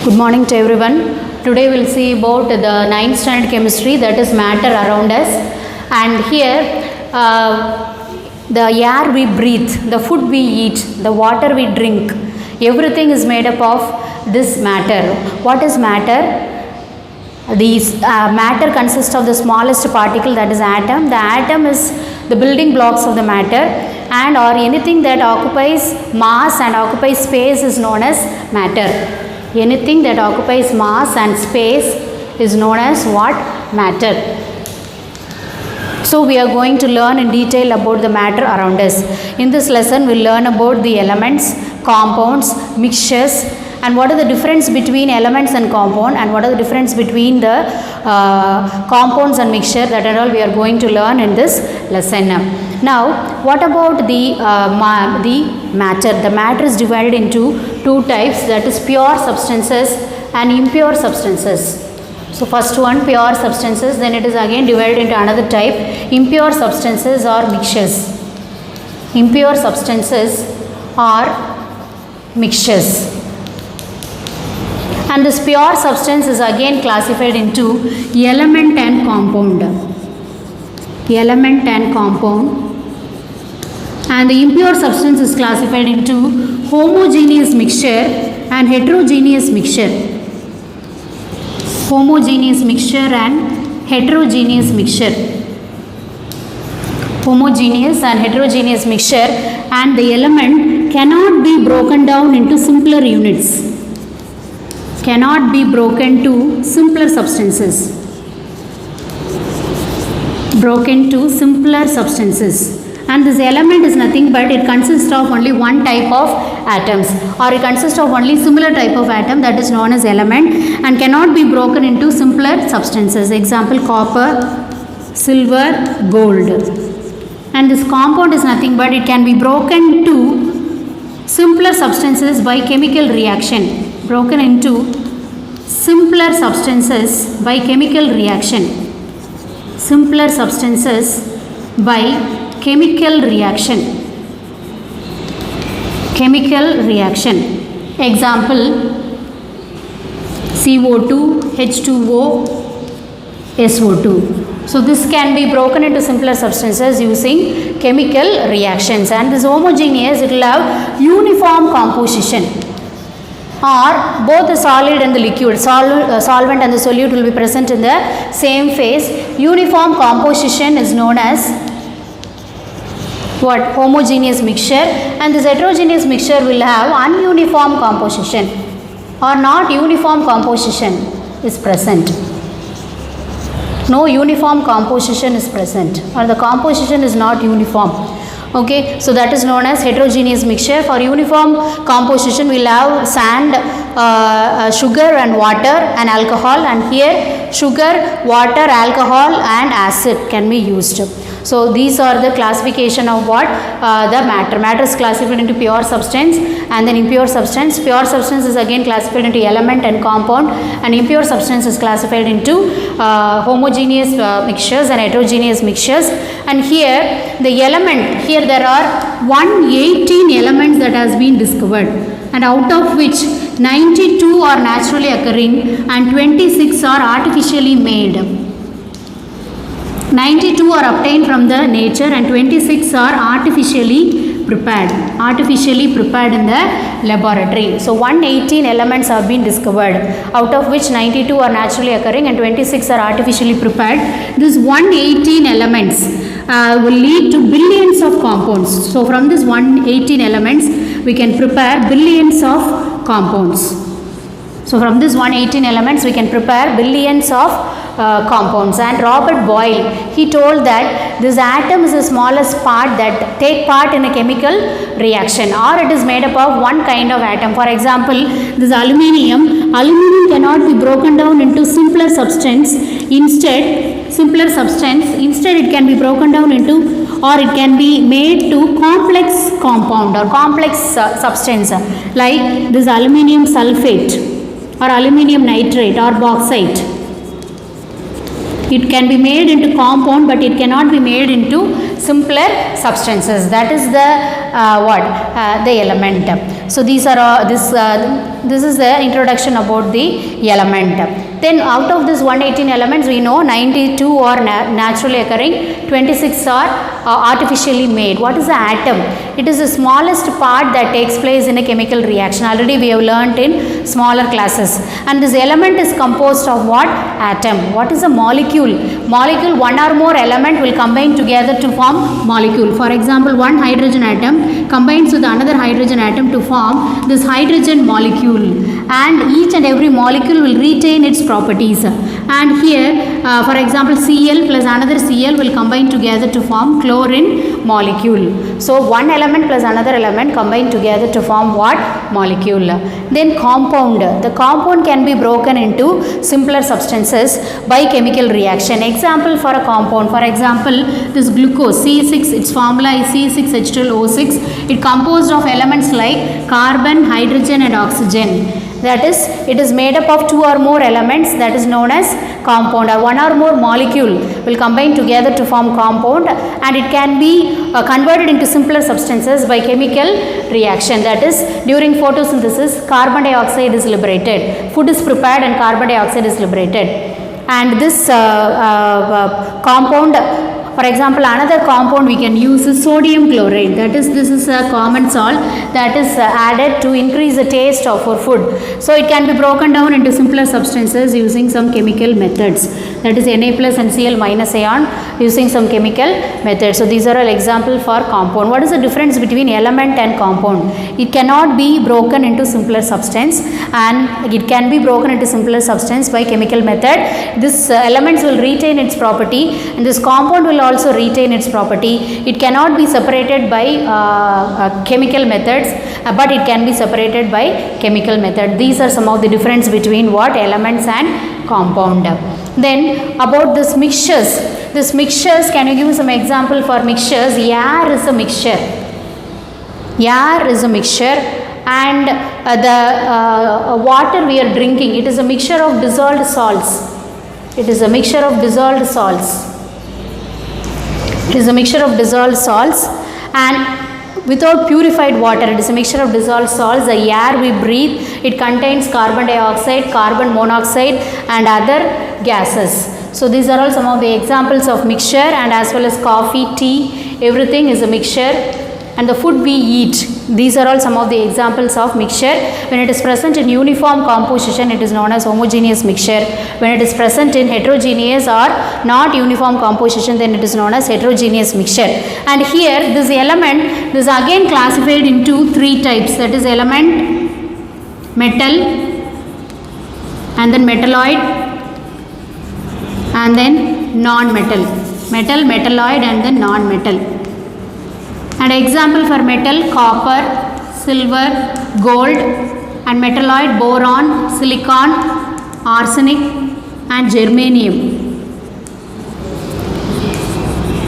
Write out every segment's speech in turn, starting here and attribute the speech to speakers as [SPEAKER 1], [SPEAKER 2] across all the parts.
[SPEAKER 1] Good morning to everyone. Today we will see about the 9th standard chemistry, that is matter around us. And here the air we breathe, the food we eat, the water we drink, everything is made up of this matter. What is matter? Matter consists of the smallest particle, that is atom. The atom is the building blocks of the matter, and or anything that occupies mass and occupies space is known as matter. Anything that occupies mass and space is known as what? Matter. So we are going to learn in detail about the matter around us. In this lesson we will learn about the elements, compounds, mixtures, and what are the difference between elements and compound, and what are the difference between the compounds and mixture. That and all we are going to learn in this lesson. Now what about the matter? The matter is divided into two types, that is pure substances and impure substances. So first one, pure substances, then it is again divided into another type, impure substances or mixtures. Impure substances or mixtures. And this pure substance is again classified into element and compound. Element and compound. And the impure substance is classified into homogeneous mixture and heterogeneous mixture. Homogeneous mixture and heterogeneous mixture. Homogeneous and heterogeneous mixture, and the element cannot be broken down into simpler units. Cannot be broken to simpler substances. Broken to simpler substances. And this element is nothing but it consists of only one type of atoms, or it consists of only similar type of atom, that is known as element, and cannot be broken into simpler substances. Example, copper, silver, gold. And this compound is nothing but it can be broken to simpler substances by chemical reaction. Broken into simpler substances by chemical reaction. Simpler substances by chemical reaction. Chemical reaction. Example, CO2, H2O, SO2. So this can be broken into simpler substances using chemical reactions. And this homogeneous, it will have uniform composition, or both the solid and the liquid, solvent and the solute will be present in the same phase. Uniform composition is known as what? Homogeneous mixture. And this heterogeneous mixture will have ununiform composition, or not uniform composition is present. No uniform composition is present, or the composition is not uniform. Okay, so that is known as heterogeneous mixture. For uniform composition we will have sand, sugar and water and alcohol, and here sugar, water, alcohol and acid can be used. So these are the classification of what? The matter. Matter is classified into pure substance and then impure substance. Pure substance is again classified into element and compound, and impure substance is classified into homogeneous mixtures and heterogeneous mixtures. And here the element, here there are 118 elements that has been discovered, and out of which 92 are naturally occurring and 26 are artificially made. 92 are obtained from the nature and 26 are artificially prepared in the laboratory. So 118 elements have been discovered, out of which 92 are naturally occurring and 26 are artificially prepared. These 118 elements will lead to billions of compounds. So from this 118 elements we can prepare billions of compounds. So from this 118 elements we can prepare billions of compounds. And Robert Boyle, he told that this atom is the smallest part that take part in a chemical reaction, or it is made up of one kind of atom. For example, this aluminium cannot be broken down into simpler substance. Instead it can be broken down into, or it can be made to complex compound or complex substance, like this aluminium sulfate or aluminium nitrate or bauxite. It can be made into compound, but it cannot be made into simpler substances. That is the the element. So these are this is the introduction about the element. Then out of this 118 elements, we know 92 are naturally occurring, 26 are artificially made. What is the atom? It is the smallest part that takes place in a chemical reaction. Already we have learnt in smaller classes. And this element is composed of what? Atom. What is a molecule? Molecule, one or more element will combine together to form molecule. For example, one hydrogen atom combines with another hydrogen atom to form this hydrogen molecule, and each and every molecule will retain its properties. And here for example, Cl plus another Cl will combine together to form chlorine molecule. So one element plus another element combine together to form what? Molecule. Then compound. The compound can be broken into simpler substances by chemical reaction. Example for a compound, for example, this glucose C6, its formula is C6H12O6. It composed of elements like carbon, hydrogen and oxygen. That is, it is made up of two or more elements, that is known as compound, or one or more molecule will combine together to form compound, and it can be converted into simpler substances by chemical reaction. That is, during photosynthesis, carbon dioxide is liberated. Food is prepared and carbon dioxide is liberated. And this compound, for example, another compound we can use is sodium chloride. That is, this is a common salt that is added to increase the taste of our food. So it can be broken down into simpler substances using some chemical methods. That is Na plus and Cl minus ion using some chemical methods. So these are all examples for compound. What is the difference between element and compound? It cannot be broken into simpler substance, and it can be broken into simpler substance by chemical method. This elements will retain its property, and this compound will also retain its property. It cannot be separated by chemical methods, but it can be separated by chemical method. These are some of the difference between what? Elements and compound. Then about this mixtures. This mixtures, can you give some example for mixtures? Air is a mixture. Air is a mixture, and the water we are drinking, it is a mixture of dissolved salts. It is a mixture of dissolved salts. It is a mixture of dissolved salts, and without purified water, it is a mixture of dissolved salts. The air we breathe, it contains carbon dioxide, carbon monoxide and other gases. So these are all some of the examples of mixture, and as well as coffee, tea, everything is a mixture. And the food we eat, these are all some of the examples of mixture. When it is present in uniform composition, it is known as homogeneous mixture. When it is present in heterogeneous or not uniform composition, then it is known as heterogeneous mixture. And here this element, this is again classified into three types. That is element, metal, and then metalloid, and then non-metal. Metal, metalloid and then non-metal. And example for metal, copper, silver, gold, and metalloid, boron, silicon, arsenic and germanium.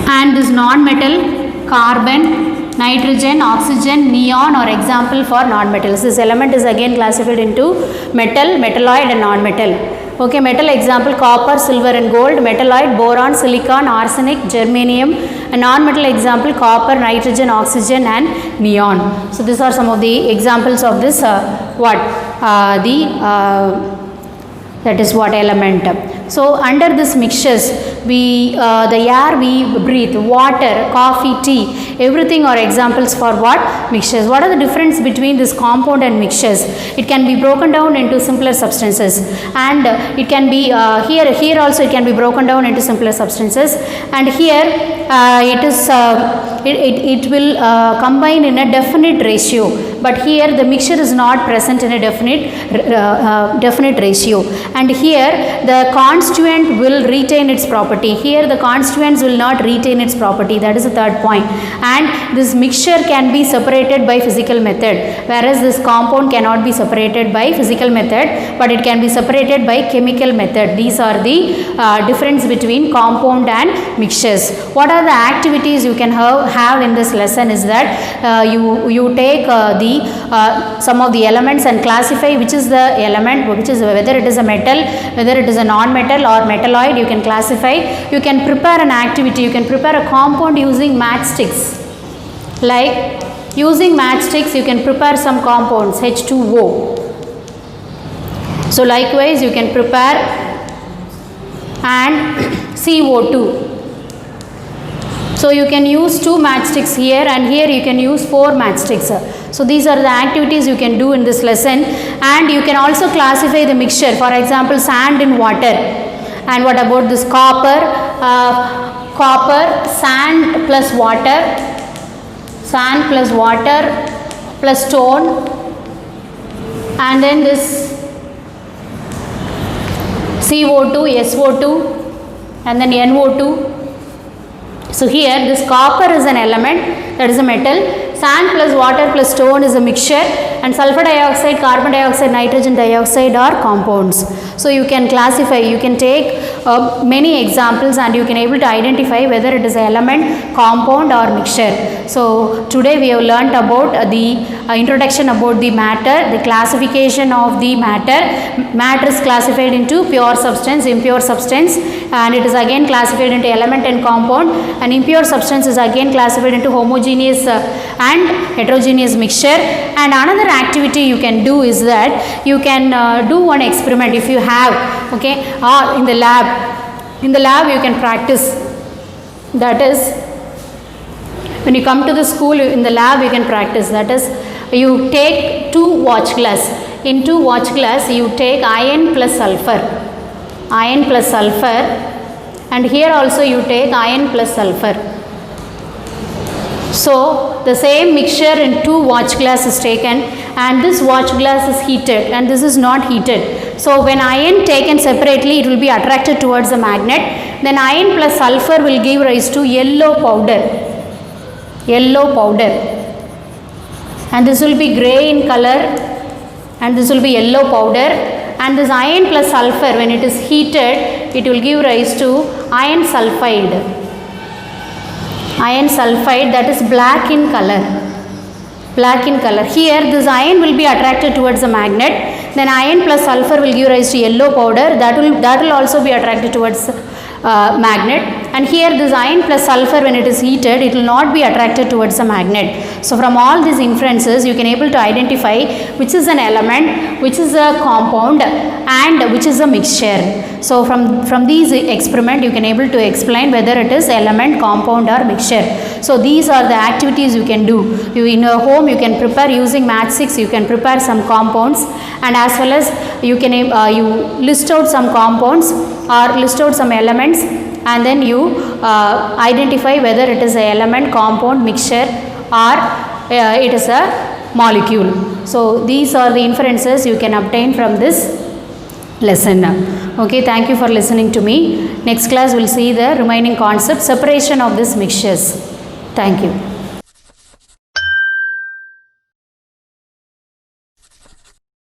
[SPEAKER 1] And this non-metal, carbon, nitrogen, oxygen, neon are example for non-metals. This element is again classified into metal, metalloid and non-metal. Okay, metal example, copper, silver and gold. Metalloid, boron, silicon, arsenic, germanium. A non-metal example, copper, nitrogen, oxygen and neon. So these are some of the examples of this that is what element. So under this mixtures, the air we breathe, water, coffee, tea, everything are examples for what? Mixtures. What are the difference between this compound and mixtures? It can be broken down into simpler substances, and it can be here also it can be broken down into simpler substances, and here it will combine in a definite ratio, but here the mixture is not present in a definite ratio, and here the constituent will retain its property. Here the constituents will not retain its property. That is the third point. And this mixture can be separated by physical method, whereas this compound cannot be separated by physical method, but it can be separated by chemical method. These are the difference between compound and mixtures. What are the activities you can have in this lesson is that you take some of the elements and classify which is the element, which is whether it is a metal, whether it is a non-metal or metalloid. You can classify. You can prepare an activity. You can prepare a compound using matchsticks. Like Using matchsticks you can prepare some compounds H2O. So likewise you can prepare and CO2. So you can use 2 matchsticks here, and here you can use 4 matchsticks. So these are the activities you can do in this lesson, and you can also classify the mixture, for example sand in water. And what about this copper, sand plus water plus stone, and then this CO2, SO2 and then NO2. So here this copper is an element, that is a metal, sand plus water plus stone is a mixture, and sulfur dioxide, carbon dioxide, nitrogen dioxide are compounds. So you can classify, you can take many examples and you can able to identify whether it is element, compound or mixture. So today we have learnt about the introduction about the matter, the classification of the matter. Matter is classified into pure substance, impure substance, and it is again classified into element and compound, and impure substance is again classified into homogeneous and heterogeneous mixture. And another activity you can do is that you can do one experiment if you have, okay, or in the lab you can practice. That is, when you come to the school, in the lab you can practice. That is, you take 2 watch glass. In 2 watch glass you take iron plus sulfur, and here also you take iron plus sulfur. So the same mixture in 2 watch glass is taken, and this watch glass is heated and this is not heated. So when iron taken separately, it will be attracted towards the magnet. Then iron plus sulfur will give rise to yellow powder, and this will be grey in color, and this will be yellow powder. And this iron plus sulfur, when it is heated, it will give rise to iron sulfide, that is black in color. Here this iron will be attracted towards the magnet, then iron plus sulfur will give rise to yellow powder, that will also be attracted towards magnet. And here this iron plus sulfur, when it is heated, it will not be attracted towards the magnet. So from all these inferences you can able to identify which is an element, which is a compound, and which is a mixture. So from these experiment you can able to explain whether it is element, compound or mixture. So these are the activities you can do. You in your home you can prepare using matchsticks, you can prepare some compounds, and as well as you can you list out some compounds or list out some elements, and then you identify whether it is a element, compound, mixture or it is a molecule. So these are the inferences you can obtain from this lesson. Okay, thank you for listening to me. Next class we'll see the remaining concepts, separation of these mixtures. Thank you.